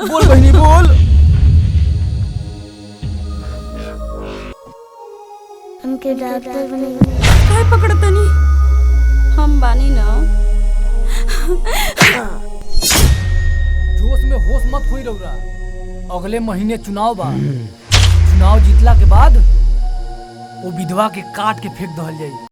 बोल बहनी बोल। हमके डॉक्टर बने काय पकड़तनी हम बानी ना। जोश में होश मत खोई रउरा। अगले महीने चुनाव बा। चुनाव जीतला के बाद वो विधवा के काट के फेंक दहल जाई।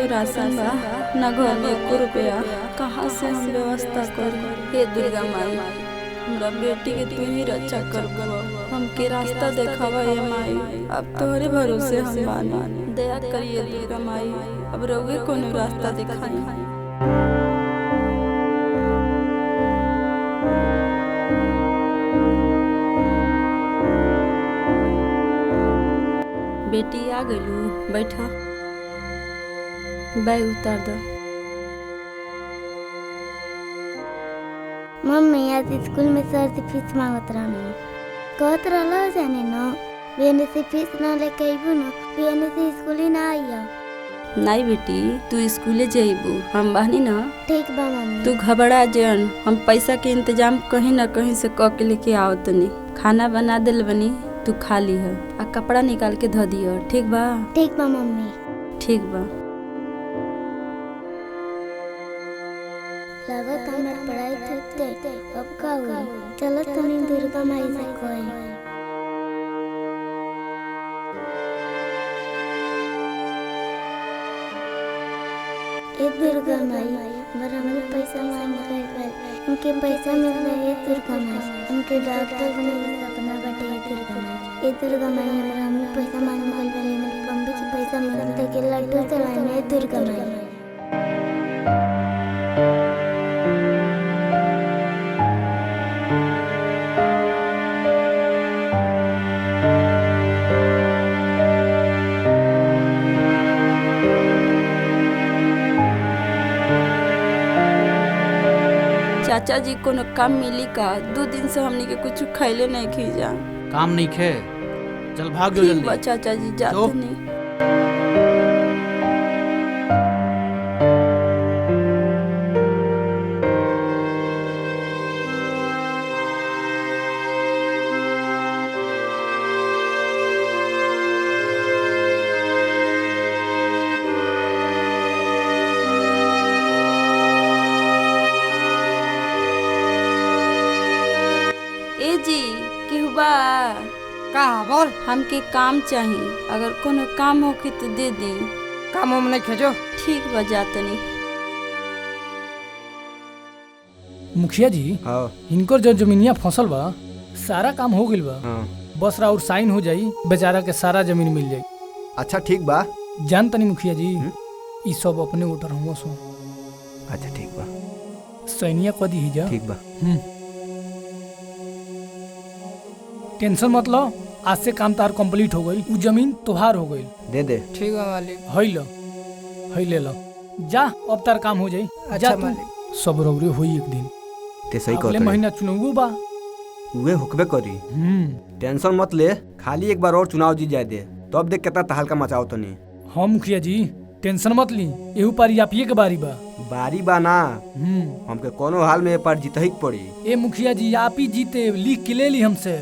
राशन बा ना घर में 1 रुपया। कहाँ से हम व्यवस्था करी? हे दुर्गा माई, हमरा बेटी के तू ही रक्षा कर। हमके रास्ता देखावा ये माई, अब तोहरे भरोसे हम बानी। दया करिए दुर्गा माई, अब रउए कोनो रास्ता दिखाई। बेटी आ गइलू, बैठा। बैग उतार दो। मम्मी आज स्कूल में सर से फीस मांगत रहनी। कहत रहलो जाने न बेने से फीस ना लेके आइबू न बेने से स्कूल ही ना आइया। नहीं बेटी, तू स्कूले जाइबू, हम बानी ना। ठीक बा मम्मी। तू घबरा जन, हम पैसा के इंतजाम कहीं ना कहीं से क के लेके आओ तनी। खाना बना दिल बनी, तू खा ली है। आ कपड़ा निकाल के धो दियो, ठीक बा? ठीक बा मम्मी। ठीक बा। लागत हमार पढ़ाई छूटते अब का हुई? चलो तनी दुर्गा माई से कोई। ए दुर्गा माई, हमारा हमने पैसा मांग रहे, उनके पैसा मिल रहे। दुर्गा माई, उनके डॉक्टर बने सपना बटे। दुर्गा माई, ए दुर्गा माई, हमारा हमने पैसा मांग रहे, मेरे बम्बे से पैसा मिलता के लड्डू चलाए। दुर्गा माई, चाचा जी कोनो काम मिली का? 2 दिन से हमनी के कुछ खैले नहीं खींचा। काम नहीं खे, चल भाग जो जल्दी। चाचा जी जाते नहीं। जी केहू बा? का बोल? हमके काम चाहिए, अगर कोनो काम होके तो दे दी। काम हम नहीं खेजो। ठीक बा, जातनी। मुखिया जी, हाँ इनकर जो जमीनिया फसल बा सारा काम हो गइल बा। हाँ। बस राउर साइन हो जाई, बेचारा के सारा जमीन मिल जाई। अच्छा ठीक बा। जान तनी मुखिया जी, ई सब अपने वोटर हुआ सो। अच्छा ठीक बा। सैनिया को दी जा। ठीक बा। टेंशन मत लो, आज से काम तार कंप्लीट हो गई। उ जमीन तोहार हो गई। दे दे। ठीक है मालिक। हई लो, हई ले लो। जा, अब तार काम हो जाई। अच्छा मालिक। सब रौरे होई एक दिन। ते सही अगले कहत महीना चुनाव बा। उहे हुकबे करी। टेंशन मत ले, खाली एक बार और चुनाव जीत जाए दे, तो अब देख कितना तहलका मचाओ तनी। हाँ मुखिया जी, टेंशन मत ली, एहू पारी आप के बारी बा। बारी बा ना, हमके कोनो हाल में पर जीत ही पड़ी। ए मुखिया जी, आप ही जीते, लिख के ले ली हमसे।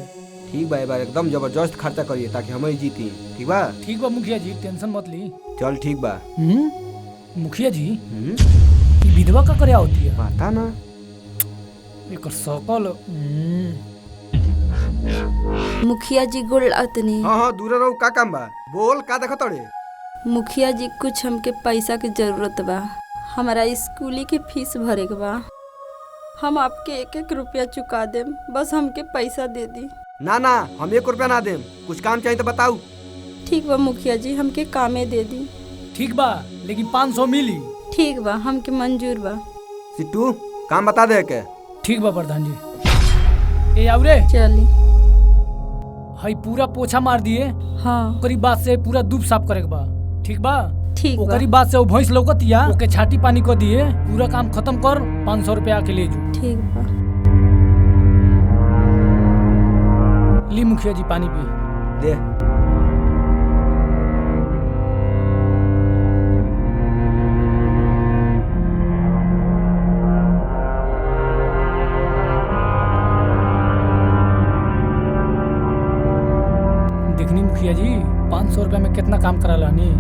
ठीक बा, बार एकदम जबरदस्त खर्चा करिए ताकि हम ही जीती। ठीक बा? ठीक बा मुखिया जी, टेंशन मत ली। चल ठीक बा। मुखिया जी, विधवा का करे होती है? पता ना, एक सकल। मुखिया जी गोल अतनी। हाँ हाँ दूर रहो, का काम बा? बोल, का देखत तड़े? मुखिया जी कुछ हमके पैसा की जरूरत बा। हमारा स्कूली के फीस भरे के बा। हम आपके 1-1 रुपया चुका देम, बस हमके पैसा दे दी। ना ना, हम 1 रुपया ना देम। कुछ काम चाहिए तो बताऊ। ठीक बा मुखिया जी, हमके कामे दे दी। ठीक बा, लेकिन 500 मिली। ठीक बा, हमके मंजूर बा। सिट्टू, काम बता दे के। ठीक बा प्रधान जी। ए आवरे, चली। हई पूरा पोछा मार दिए। हाँ ओकरी बाद से पूरा दूब साफ करे के बा। ठीक बा? ठीक बा। ओकरी बाद से वो भैंस लौकतिया, ओके छाटी पानी को दिए। पूरा काम खत्म कर, 500 रुपया के ले जो। ठीक बा। ली मुखिया जी पानी पी। दे। देखनी मुखिया जी, 500 रुपया में कितना काम करा लानी।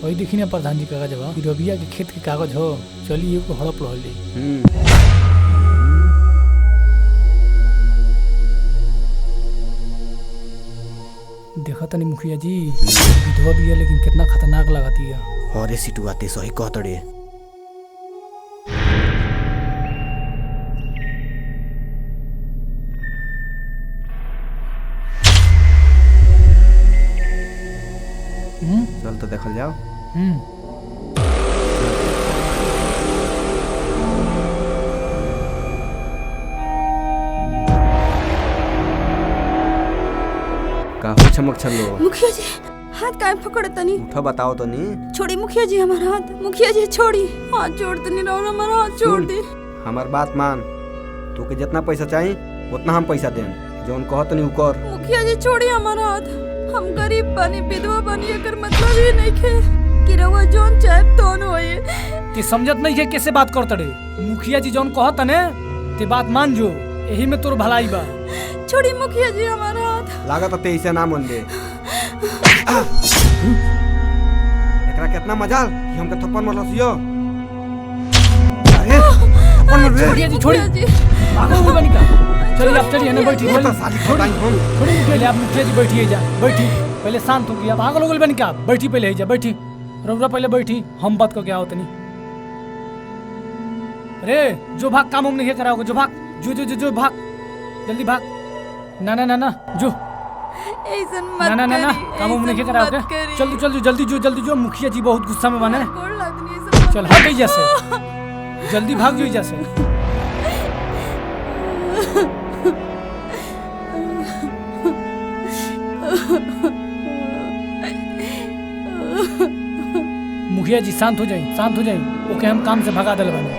वही देखी ना प्रधान जी कागज बा। रबिया के खेत के कागज हो। चलिए को हड़प लो ली। देखा तनी मुखिया जी, विधवा भी है लेकिन कितना खतरनाक लगाती है। अरे सिट्टू आते सही कहतड़े। चल तो देखल जाओ। काफी चमक छलो। मुखिया जी हाथ काहे पकड़ तनी? उठा बताओ तो नहीं। छोड़ी मुखिया जी हमारा हाथ। मुखिया जी छोड़ी, हाथ जोड़ तनी रहो, हमारा हाथ छोड़ दी। हमार बात मान। तोके जितना पैसा चाहिए उतना हम पैसा दें। जौन कहत नहीं कर। मुखिया जी छोड़ी हमारा हाथ। हम गरीब बनी, विधवा बनी, एकर मतलब ये नहीं खे कि रउआ जोन चाहे तोन होए। ते समझत नहीं है कैसे बात करत रे। मुखिया जी जौन कहत ने ते बात मान जो। यही में तोर भलाई बा। छोड़ी मुखिया जी हमारा हाथ। लागत ते इसे ना मन दे। एकरा कितना मजाल कि हमके थप्पड़ मारलसियो। अरे थप्पड़ मार रे। मुखिया जी छोड़ी। भागो हो बनी का। चलिए आप चलिए ना बैठी। वो तो साली बताई हम। छोड़ी मुखिया जी, आप मुखिया जी बैठिए जा। बैठी पहले शांत हो गया। भागो लोग बनी का। बैठी पहले ही जा। बैठी रउरा पहले बैठी। हम बात को क्या होता नहीं। रे जो भाग काम हम नहीं कराओगे। जो भाग जो जो जो जो भाग जल्दी भाग। ना ना ना ना जो ऐसन मत ना ना ना ना करी, काम हम नहीं ऐसन कराओगे। मत करी। जल्दी जल्दी जल्दी जो जल्दी जो। मुखिया जी बहुत गुस्सा में बने। गोड़ लगनी, ऐसन मत चल हट गई जैसे। जल्दी भाग जो जैसे। मुखिया जी शांत हो जाए, शांत हो जाए। ओके हम काम से भगा दल बने।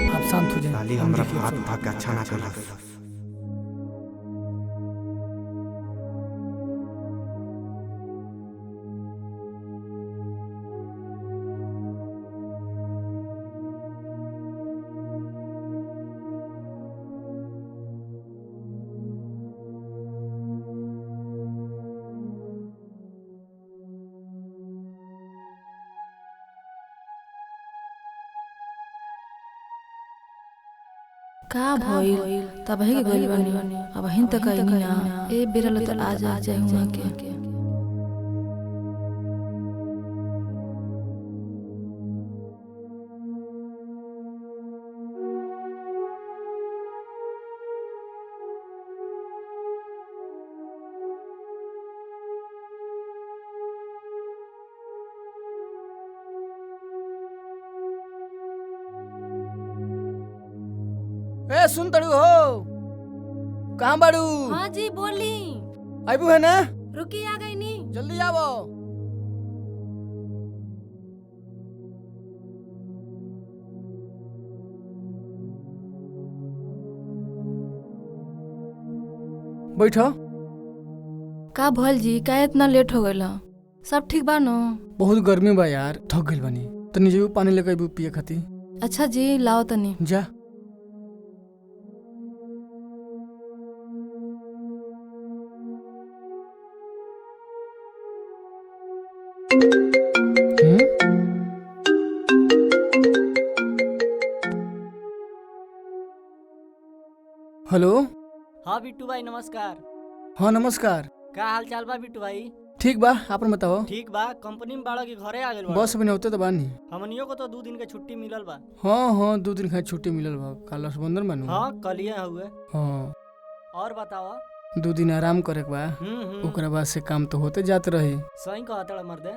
आप शांत हो जाए। साली हमरा हाथ उठा के अच्छा ना करला। का भइल तबही के गइल बानी। अब हिन तक आइनी ना। ए बेरा ल त आ जाए हुआ के। ए सुन तड़ू हो, कहाँ बाड़ू? हाँ जी बोली। आइबू है ना? रुकी आ गई नी। जल्दी आवो। बैठो। का भल जी का इतना लेट हो गइल? सब ठीक बा न? बहुत गर्मी बा यार, थक गइल बानी। तनी जेबू पानी लेके आइबू पिए खातिर। अच्छा जी लाओ तनी। जा। हेलो। हाँ बिट्टू भाई नमस्कार। हाँ नमस्कार। का हाल चाल बा बिट्टू भाई? ठीक बा, आपन बताओ। ठीक बा। कंपनी में बाड़ा की घरे आ गेल बा? बस अभी होते तो बानी। हमनियो को तो 2 दिन के छुट्टी मिलल बा। हाँ 2 दिन खातिर छुट्टी मिलल बा, काल रक्षाबंधन मानू। हाँ कलिए हुए। हाँ और बतावा। 2 दिन आराम करे के बा, ओकरा बाद से काम तो होते जात रही। सही कहतड़ मर्दे।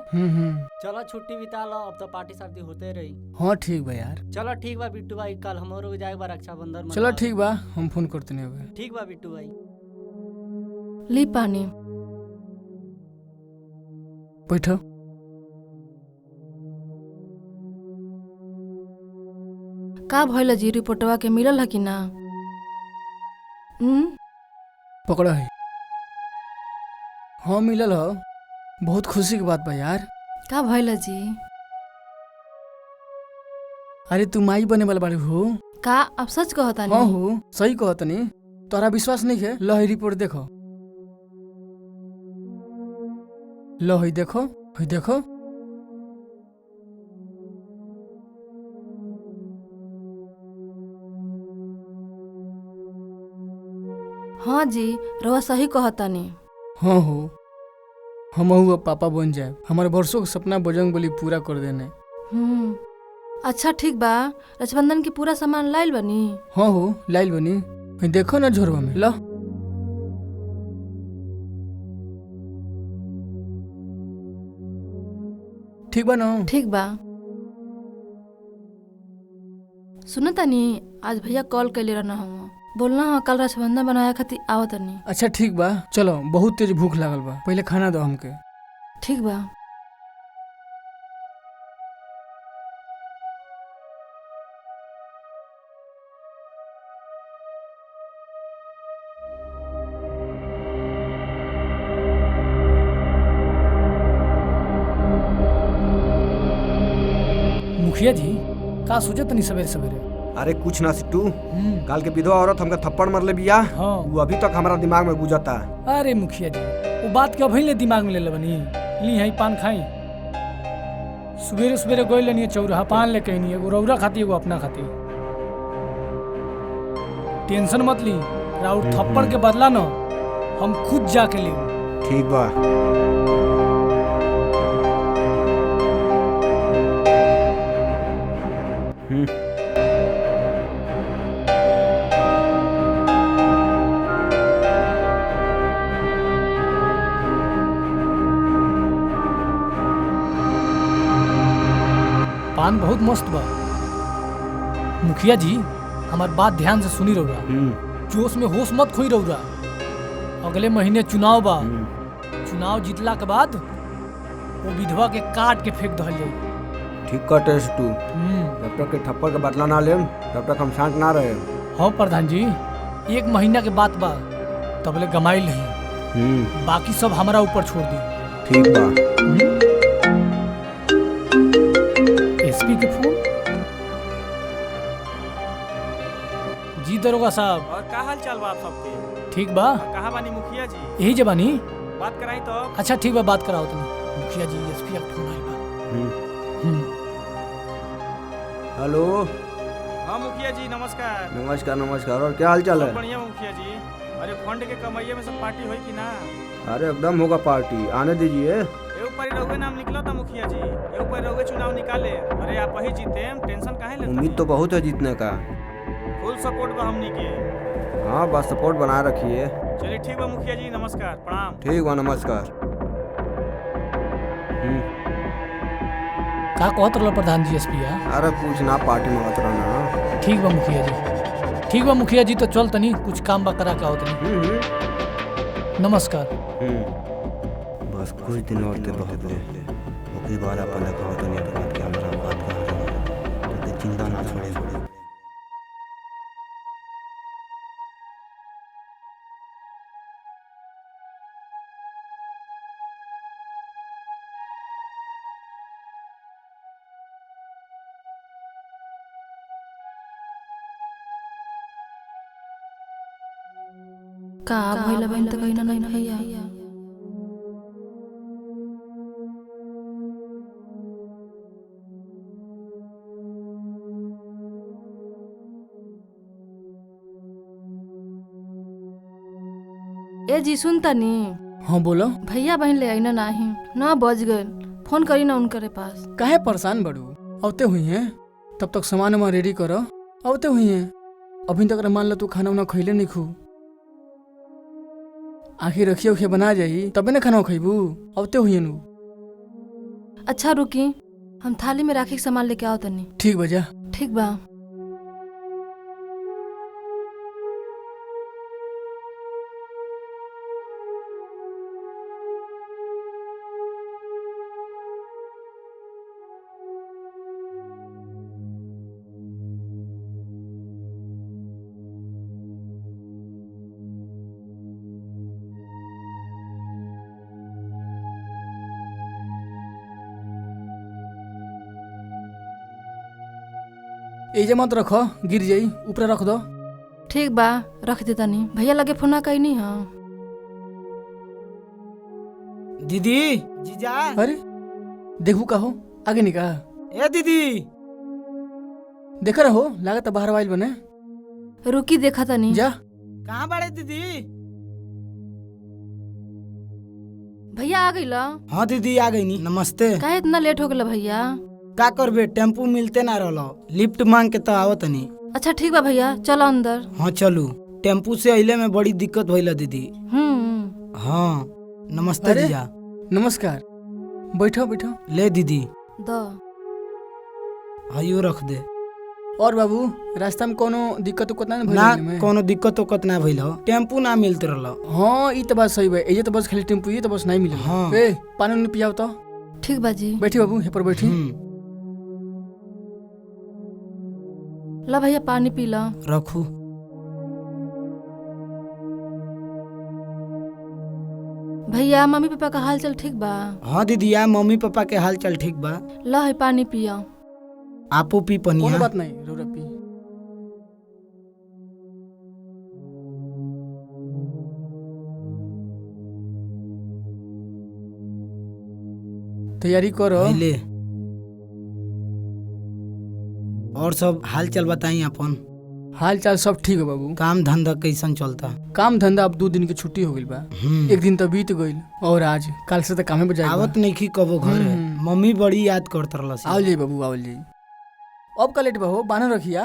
चलो छुट्टी बिता लो, अब तो पार्टी सार्टी होते रही। हाँ ठीक बा यार। चलो ठीक बा बिट्टू भाई, कल हमरो जाए बा रक्षाबंधन। चलो ठीक बा, हम फोन करते नहीं अबे। ठीक बा बिट्टू भाई। ली पानी। बैठो। का भइल जी, रिपोर्टवा के मिलल है कि ना? पकड़ा है। हाँ मिलल हो, बहुत खुशी की बात बा यार। का भइल जी? अरे तू माई बने वाला बाड़ी हो। का अब सच कहता हाँ नहीं? हो, सही कहतनी। तोरा विश्वास नहीं है? लो रिपोर्ट देखो। लो ही देखो, ही देखो। हाँ जी रवा सही कहता नहीं। हाँ हो, हम अब पापा बन जाए, हमारे वर्षों का सपना बजरंग बली पूरा कर देने। अच्छा ठीक बा, रक्षाबंधन के पूरा सामान लाइल बनी? हाँ हो लाइल बनी, ही देखो ना झोरवा में। लो ठीक बा ना? ठीक बा। सुन तनी, आज भैया कॉल कैले रहना हम, बोलना है कल रक्षाबंधन बनाया खातिर आओ तनी। अच्छा ठीक बा, चलो बहुत तेज भूख लागल बा, पहले खाना दो हमके। ठीक बा। मुखिया जी का सोचत नहीं सवेरे सवेरे? अरे कुछ ना सिट्टू, काल के विधवा औरत हमका थप्पड़ मरले बिया। हाँ। वो अभी तक हमारा दिमाग में गुजरता। अरे मुखिया जी वो बात के अभी ले दिमाग में ले बनी। ली है पान खाई। सवेरे सवेरे गोल लेनी चौराहा पान लेके नहीं, एगो रौरा खाती एगो अपना खाती। टेंशन मत ली, राउर थप्पड़ के बदला न हम खुद जाके ले। ठीक बा। पान बहुत मस्त बा। मुखिया जी हमार बात ध्यान से सुनी रहुआ, जोश में होश मत खोई रहुआ। अगले महीने चुनाव बा, चुनाव जीतला के बाद वो विधवा के काट के फेंक दहल जाई। ठीक कटे सिट्टू, जब तक के थप्पड़ के बदला ना लेम तब तक हम शांत ना रहे। हाँ प्रधान जी, 1 महीना के बात बा, तबले गमाइल नहीं, बाकी सब हमारा ऊपर छोड़ दी। ठीक बा। एसपी के फोन। जी दरोगा साहब। और का हाल चाल बा आप सबके? ठीक बा। कहाँ बानी मुखिया जी? यही जबानी। बात कराई तो। अच्छा ठीक बा, बात कराओ तुम। मुखिया जी एसपी का फोन आइल बा। हेलो। हाँ मुखिया जी नमस्कार। नमस्कार नमस्कार। और क्या हाल चाल है? बढ़िया मुखिया जी। अरे फंड के कमाइए में सब पार्टी होई कि ना? अरे एकदम होगा पार्टी, आने दीजिए। ए ऊपर रहुए नाम निकला था मुखिया जी, ए ऊपर रहुए चुनाव निकाले। अरे आप ही जीते, टेंशन काहे लेते? उम्मीद तो बहुत है जीतने का। फुल सपोर्ट बा हमनी के। हाँ बस सपोर्ट बनाए रखिए। चलिए ठीक बा मुखिया जी, नमस्कार प्रणाम। ठीक बा, नमस्कार। का कहत रहा प्रधान जी एसपी? अरे कुछ ना, पार्टी में मत रहना। ठीक बा मुखिया जी। ठीक बा मुखिया जी, तो चल तनी कुछ काम बा करा के आओ तनी। नमस्कार। बस कुछ दिन और ते रहबे ओके बाद अपन देखो तो नहीं बात के हमरा बात कर तो चिंता ना छोड़े। का भइल बहन त कहीं ना नहीं भैया। ए जी सुन तनी। हाँ बोलो। भैया बहन ले आईना नाही 9 बज गए, फोन करी ना उनके पास। काहे परेशान बड़ू? औते हुई हैं, तब तक सामान वामान रेडी करो। औते हुई हैं, अभी तक मान लो तू खाना उना खैले नहीं खू। आखिर रखिए उखिए बना जाई तबे ना खाना खैबू। औते हुई नु। अच्छा रुकी, हम थाली में राखी के सामान लेके आओ तनी। ठीक बजा। ठीक बा। एजे मत रखो, गिर जाई, ऊपर रख दो। ठीक बा, रख दे तनी। भैया लगे फोन कहीं नहीं। हाँ दीदी जीजा। अरे देखू का हो आगे निका। ए दीदी देख रहो, लागत बाहर वाइल बने। रुकी देखा तनी। जा। कहाँ बड़े दीदी? भैया आ गई ला? हाँ दीदी आ गई नी। नमस्ते। काहे इतना लेट हो गया भैया? का करबे, टेम्पू मिलते ना रहलो, लिफ्ट मांग के तो आवत नहीं। अच्छा ठीक बा भैया, चलो अंदर। हाँ चलू। टेम्पू से अइले में बड़ी दिक्कत भइला दीदी। हाँ नमस्ते जीजा। नमस्कार, बैठो बैठो। ले दीदी दो। आइयो रख दे। और बाबू रास्ता में कोनो दिक्कत उक्कत ना ना कोनो दिक्कत उक्कत ना भइल हो, टेम्पू ना मिलते रहलो। हाँ ई तो बात सही बा। ये तो बस खाली टेम्पू, ये तो बस नहीं मिले। हाँ। ए पानी उनी पियाओ तो। ठीक बा जी। बैठी बाबू, यहाँ पर बैठी। ला भैया पानी पी ला। रखू। भैया मम्मी पापा का हाल चाल ठीक बा? हाँ दीदी या मम्मी पापा के हाल चाल ठीक बा। ला है पानी पिया। आपो पी पनिया। कोनो बात नहीं, रोरा पी। तैयारी करो। ले। और सब हाल चाल बताई अपन। हाल चाल सब ठीक है बाबू। काम धंधा कैसन चलता? काम धंधा अब 2 दिन की छुट्टी हो गई बा। एक दिन तो बीत गई और आज कल से तो कामे पे जाएगा। आवत नहीं की कबो घर। मम्मी बड़ी याद करत रहलस। आओ जाई बाबू, आओ जाई। अब का लेट बा हो, बाना रखिया।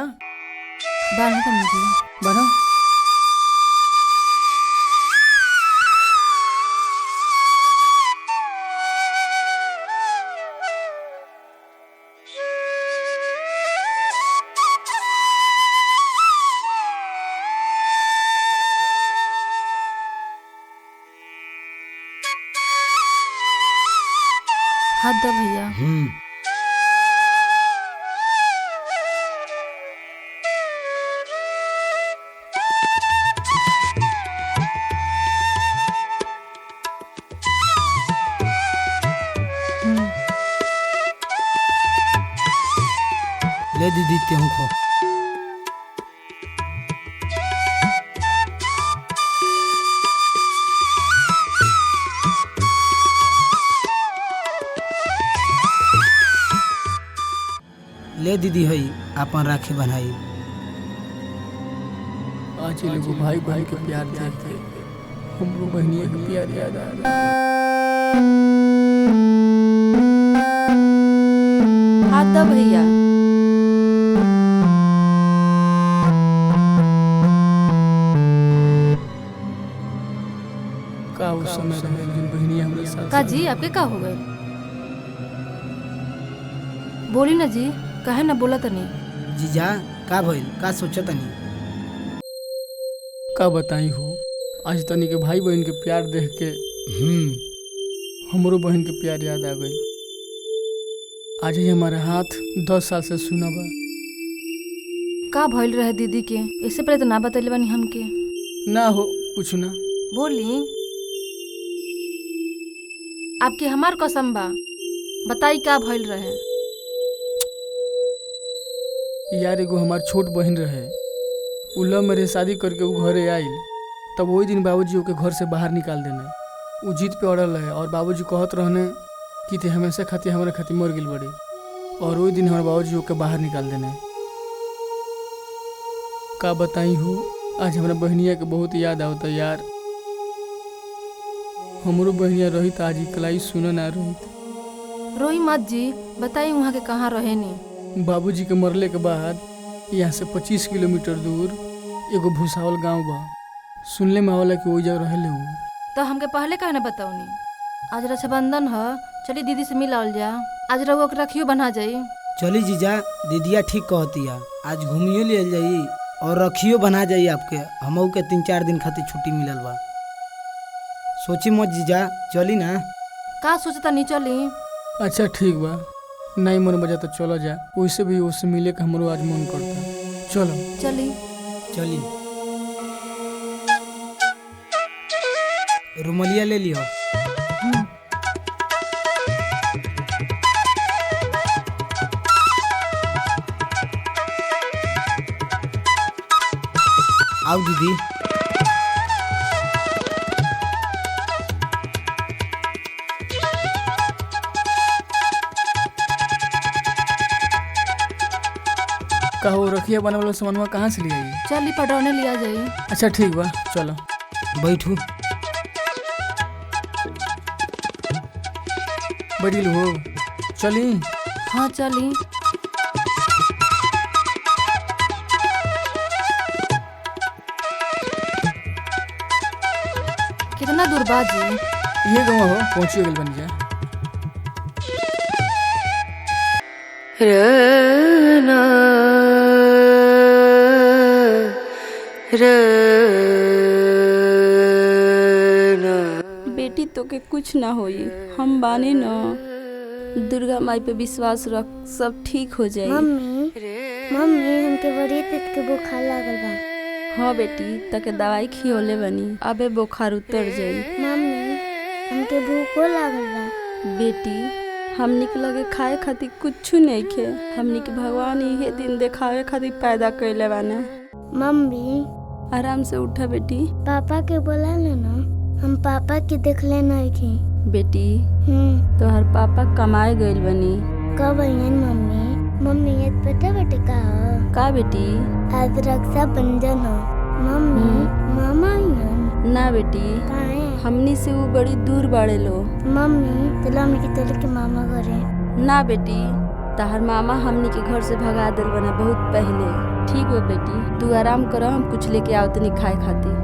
बाना तो मुझे बाना। हाथ दो भैया। ले दीदी तेहू खो। ले दीदी हई अपन राखी बनाई। आज ये लोग भाई भाई के प्यार देख के हमरो बहनिया के प्यार याद आ गया। हाथ दो भैया। का उस समय रहे जिन बहनिया हमारे साथ। का जी आपके का हो गए? बोली ना जी, काहे ना बोला तनी? जीजा का भइल, का सोचत नहीं? का बताई हो, आज तनी के भाई बहन के प्यार देख के हमरो बहन के प्यार याद आ गई। आज ही हमारे हाथ 10 साल से सुना बा। का भइल रहे दीदी के? इससे पहले तो ना बतैले बानी हमके। ना हो कुछ ना। बोली आपके हमार कसम बा, बताई का भइल रहे? यार एगो हमार छोट बहन रहे, उ लव मेरे शादी करके उ घरे आइल, तब वही दिन बाबूजी ओके घर से बाहर निकाल देने। उ जीत पे अड़ल रहे और बाबूजी कहत रहने कि ते हमेशा खातिर हमारे खातिर मर गिल बड़ी, और वही दिन हमारे बाबूजी ओके बाहर निकाल देने। का बताई हो, आज हमारा बहनिया के बहुत याद आवता यार। हमरो बहनिया रही तो आज कलाई सुन ना रही। रोई मत जी, बताई वहाँ के कहाँ रहे नी? बाबूजी के मरले के बाद यहाँ से 25 किलोमीटर दूर एगो भूसावल गांव बा। सुनले में आवला कि वही जगह रहले उ। तो हमके पहले कहने बताऊनी? आज रक्षाबंधन है, चली दीदी से मिलावल जा। आज रहुआ के रखियो बना जाई। चली जीजा, दीदिया ठीक कहतिया, आज घूमियो ले जाई और रखियो बना जाई आपके। हमहू के 3-4 दिन खातिर छुट्टी मिलल बा। सोची मत जीजा, चली ना। का सोचता नहीं चली? अच्छा ठीक बा, नहीं मन बजा तो चलो जा। वैसे भी उससे मिले के हमरो आज मन करता। चलो चली चली। रुमलिया ले लियो। आओ दीदी। कहो रखिया बने वाला सामान कहाँ से ले आई? चली पटौने लिया जाई। अच्छा ठीक बा, चलो बैठू। बढ़िल हो, चली। हाँ चली। कितना दूर बाजी? ये गाँव हो, पहुँची गल बन जा। बेटी तो के कुछ ना होई, हम बानी न। दुर्गा माई पे विश्वास रख, सब ठीक हो जाए। मम्मी हमके बड़ी तेज के बुखार लागल बा। हाँ बेटी, तके दवाई खियोले बनी, अबे बुखार उतर जाई। मम्मी हमके भूखो लागल बा। बेटी हमनी के लगे खाए खातिर कुछ नहीं खे। हमनी के भगवान इहे दिन देखावे खातिर पैदा कैले बाने। मम्मी आराम से उठा बेटी। पापा के बोला ना, हम पापा के देखले नहीं थी। बेटी तोहर पापा कमाए गइल बनी। कब आइयन मम्मी? मम्मी ये पता बेटे का हो? का बेटी? आज रक्षाबंधन हो। मम्मी मामा आइयन? ना बेटी, काहे? हमनी से वो बड़ी दूर बाड़े लो। मम्मी चलो हमनी के चले के मामा घरे। ना बेटी, तहर मामा हमनी के घर से भगा दिल बना बहुत पहले। ठीक हो बेटी, तू आराम करो, हम कुछ लेके आओ तनी खाए खातिर।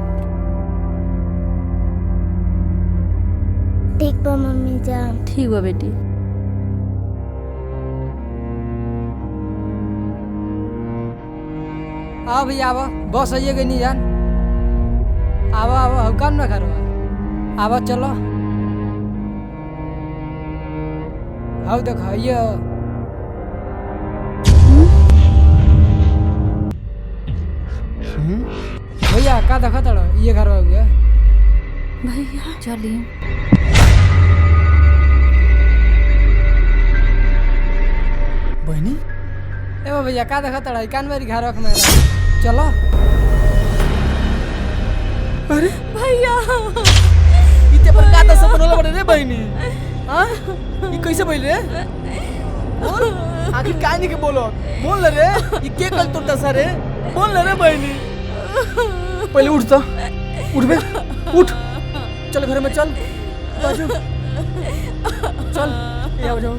ठीक बा मम्मी जा। ठीक हो बेटी। आओ भैया आओ, बस आइए गई नहीं जान। आओ आओ, हम काम ना करो। आओ चलो। आओ देखो आइए। भैया का देखो तड़ो, ये घर हो गया। भैया चली। बहनी ए भैया का देखो तड़ो, कान मेरी घर रख मेरा। चलो। अरे भैया इते पर का त सपन होला बड़े रे बहनी। हां ई कैसे भइल रे? बोल, आखिर का नहीं के बोलो, बोल रे। ई के कल तोर दसा रे? बोल रे बहनी। पहले उठ तो, उठ बे, उठ। चल घर में चल, बाजू चल। ये आओ जाओ।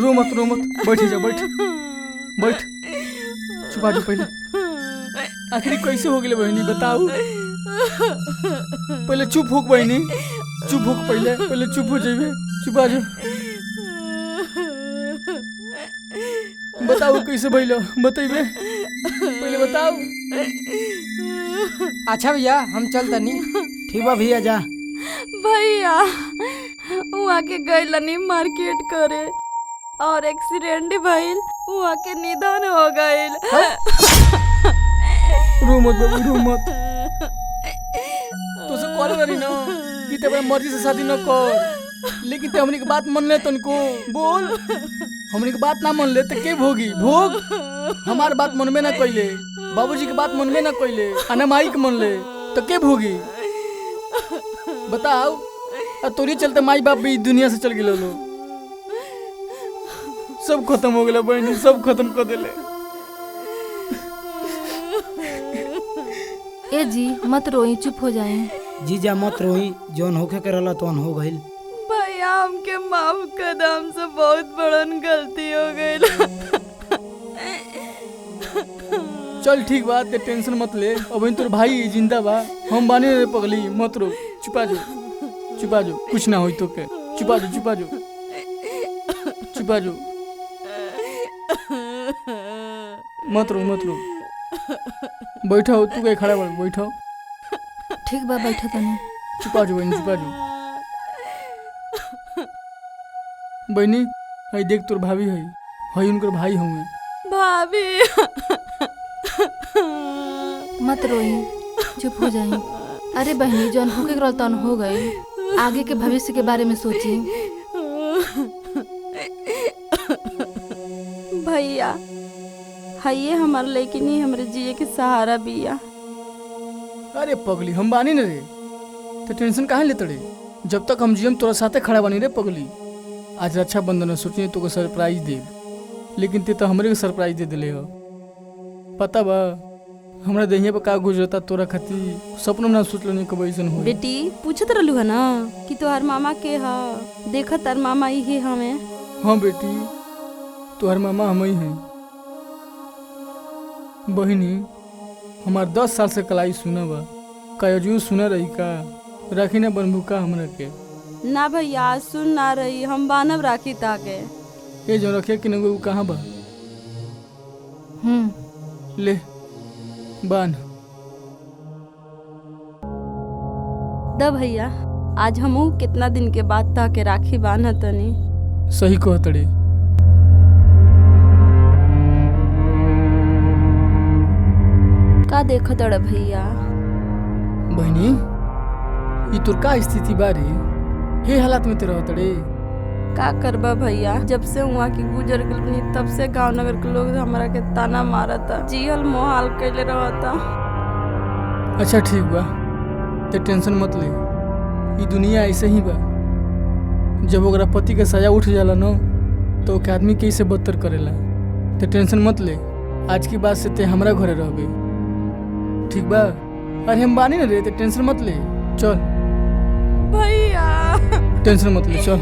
रो मत बैठ जा, बैठ। चुप आ जा पहले। आखिर कैसे हो गए बहनी बताओ? पहले चुप हो बहनी, चुप हो पहले चुप हो जाइए। चुप आ जाओ। बताओ कैसे भइल बतइबे पहले बताओ। अच्छा भैया हम चल तनी। ठीक बा भैया जा। भैया वहाँ के गइलनी मार्केट करे और एक्सीडेंट भइल, वहाँ के निधन हो गइल। रो मत बाबू रो मत। तो से कॉल करी ना कि ते अपने मर्जी से शादी न कर, लेकिन ते हमनी के बात मान ले तनको बोल। हमनी के बात ना मान ले तो के भोगी भोग। हमार बात मनबे ना कइले, बाबूजी के बात मनबे ना कइले, अना माई के मन ले तो के भोगी बताओ। आ तोरी चलते माई बाप भी दुनिया से चल गेलो लो। सब खत्म हो गेला बहनी, सब खत्म कर देले। ए जी मत रोई, चुप हो जाए। जीजा मत रोई, जौन होखे के रहला तौन हो गइल। भैया हमके माफ कर दे, हमसे बहुत बड़न गलती हो गइल। चल ठीक बात ते टेंशन मत ले। अब तोर भाई जिंदा बा, हम बाने रे पगली। मत रो, चुपा जो चुपा जो, कुछ ना होई तो के। चुपा जो चुपा जो चुपा जो, मत रो मत रो। बैठो तू कहीं खड़ा बड़, बैठो। ठीक बा बैठो तनी। चुपा जो बहनी चुपा जो। बहनी हई देख तोर भाभी हई उनकर भाई हुए। भाभी मत रोई, चुप हो जाए। अरे बहनी जौन होके रहल तौन हो गए, आगे के भविष्य के बारे में सोची। भैया हाइये हमार लेकिन ही हमरे जिए के सहारा बिया। अरे पगली हम बानी न रे, तो टेंशन काहे लेते रे। जब तक हम जियम तोरा साथे खड़ा बानी रे पगली। आज रक्षाबंधन सोचिए तो सरप्राइज दे, लेकिन ते तो हमरे को सरप्राइज दे दिले हो। पता बा हमरा देहिया पे का गुजरता तोरा खातिर, सपनों में ना सोचलो नहीं कब ऐसन हो। बेटी पूछत रहलू है ना कि तोहार मामा के हा, देखा तार मामा ही हमें। हाँ बेटी तोहर मामा हम ही हैं। बहिनी हमार 10 साल से कलाई सुना बा, कयजू सुना रही का, राखी ना बनबू का हमरा के। ना भैया सुन ना रही, हम बानव राखी ताके। ये जो रखे कि न कहाँ बा। ले बान द भैया, आज हमू कितना दिन के बाद ताके राखी बान्ह तनी। सही कहतड़े। का देखत अड़ भैया। बहनी ये तोर का स्थिति बारे, हे हालात में तेरा तड़े। का करबा भैया, जब से वहाँ की गुजर गई तब से गांव नगर के लोग हमरा के ताना मारता, जियल मोहाल कैले रहता। अच्छा ठीक बा, ते टेंशन मत ले। ये दुनिया ऐसे ही बा, जब ओकरा पति के सजा उठ जाला न तो ओके आदमी कैसे बदतर करेला। ते टेंशन मत ले, आज की बात से ते हमरा घरे रहबे, ठीक बा। अरे हम बानी न रे, ते टेंशन मत ले। चल भैया टेंशन मत ले, चल।